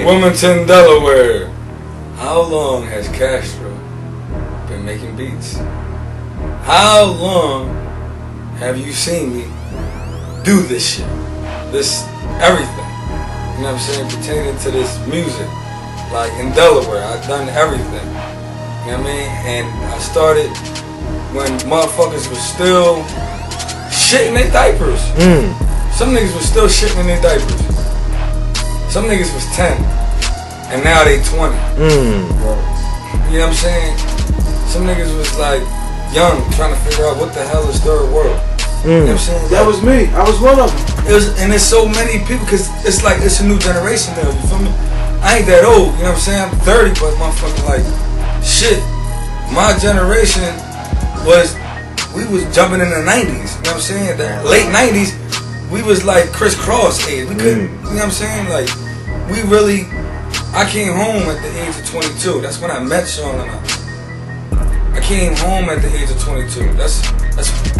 Wilmington, Delaware. How long has Castro been making beats? How long have you seen me do this shit? This everything. You know what I'm saying? Pertaining to this music. Like in Delaware, I've done everything. You know what I mean? And I started when motherfuckers was still shitting their diapers. Some niggas was still shitting in their diapers. Some niggas was 10. And now they 20. You know what I'm saying? Some niggas was like young, trying to figure out what the hell is third world. You know what I'm saying? That was me. I was one of them. And there's so many people, because it's like, it's a new generation now, you feel me? I ain't that old, you know what I'm saying? I'm 30, but motherfucking like, shit. My generation we was jumping in the 90s, you know what I'm saying? The late 90s, we was like crisscross age. We couldn't, you know what I'm saying? Like, we really, I came home at the age of 22. That's when I met Sean and I came home at the age of 22.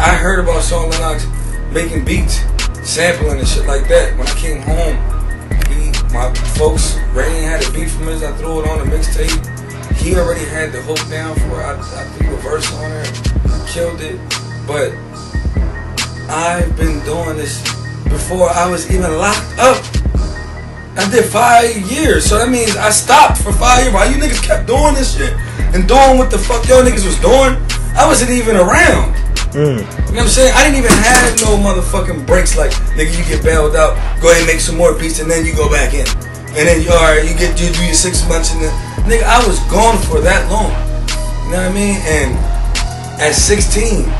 I heard about Sean Lennox making beats, sampling and shit like that. When I came home, my folks, Rain had a beat from us. I threw it on a mixtape. He already had the hook down for it. I threw a verse on it, killed it. But I've been doing this before I was even locked up. I did 5 years, so that means I stopped for 5 years. While you niggas kept doing this shit and doing what the fuck y'all niggas was doing, I wasn't even around. You know what I'm saying? I didn't even have no motherfucking breaks like, nigga, you get bailed out, go ahead and make some more beats, and then you go back in. And then, alright, you do your 6 months, and then, nigga, I was gone for that long. You know what I mean? And at 16,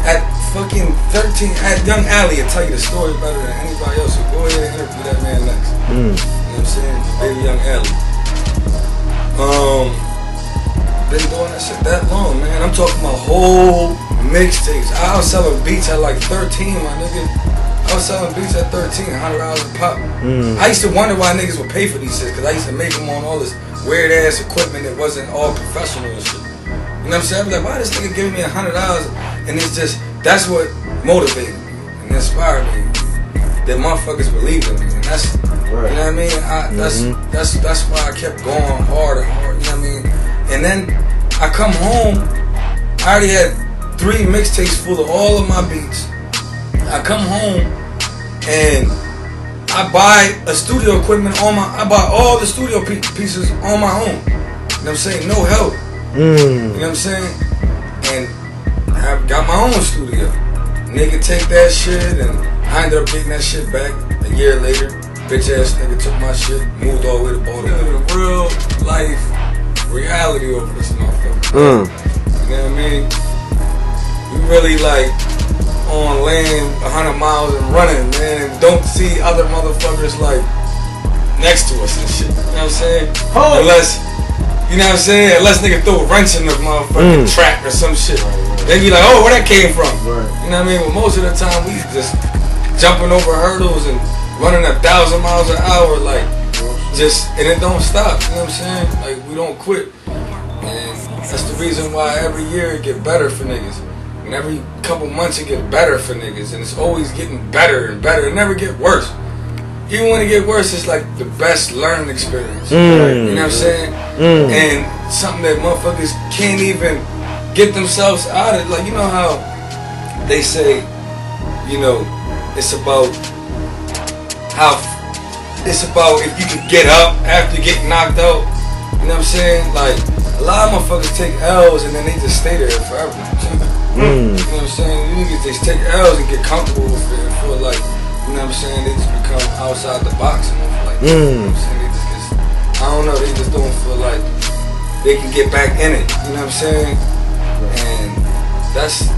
at fucking 13, at Young Alley, I'll tell you the story better than anybody else, so go ahead and interview that man next. You know what I'm saying? Baby Young Alley. Been doing that shit that long, man. I'm talking about whole mixtapes. I was selling beats at like 13, my nigga. I was selling beats at 13, $100 a pop. I used to wonder why niggas would pay for these shit, because I used to make them on all this weird ass equipment that wasn't all professional and shit. You know what I'm saying? I was like, why this nigga giving me $100? And it's just, that's what motivated me and inspired me. That motherfuckers believed in me. And that's, you know what I mean? That's why I kept going hard and hard, you know what I mean? And then I come home, I already had 3 mixtapes full of all of my beats. I come home and I buy a studio equipment I buy all the studio pieces on my own. You know what I'm saying? No help. You know what I'm saying? And I got my own studio. Nigga take that shit, and I ended up getting that shit back a year later. Bitch ass nigga took my shit, moved all the way to Baltimore. The real life reality over this motherfucker. You know what I mean? We really like on land 100 miles and running, man, and don't see other motherfuckers like next to us and shit. You know what I'm saying? Unless, you know what I'm saying? Unless nigga throw a wrench in the motherfucking track or some shit. They be like, oh, where that came from? You know what I mean? Well, most of the time we just jumping over hurdles and running 1,000 miles an hour, like, just, and it don't stop. You know what I'm saying? Like, we don't quit. And that's the reason why every year it get better for niggas. And every couple months it get better for niggas. And it's always getting better and better. It never get worse. Even when it get worse, it's like the best learning experience. You know what I'm saying? And something that motherfuckers can't even get themselves out of. Like, you know how they say, you know, it's about if you can get up after you get knocked out. You know what I'm saying? Like, a lot of motherfuckers take L's and then they just stay there forever. You know what I'm saying? You niggas just take L's and get comfortable with it and feel like, you know what I'm saying, they just become outside the box and like, you know what I'm saying? They just get, I don't know, they just don't feel like they can get back in it. You know what I'm saying? And that's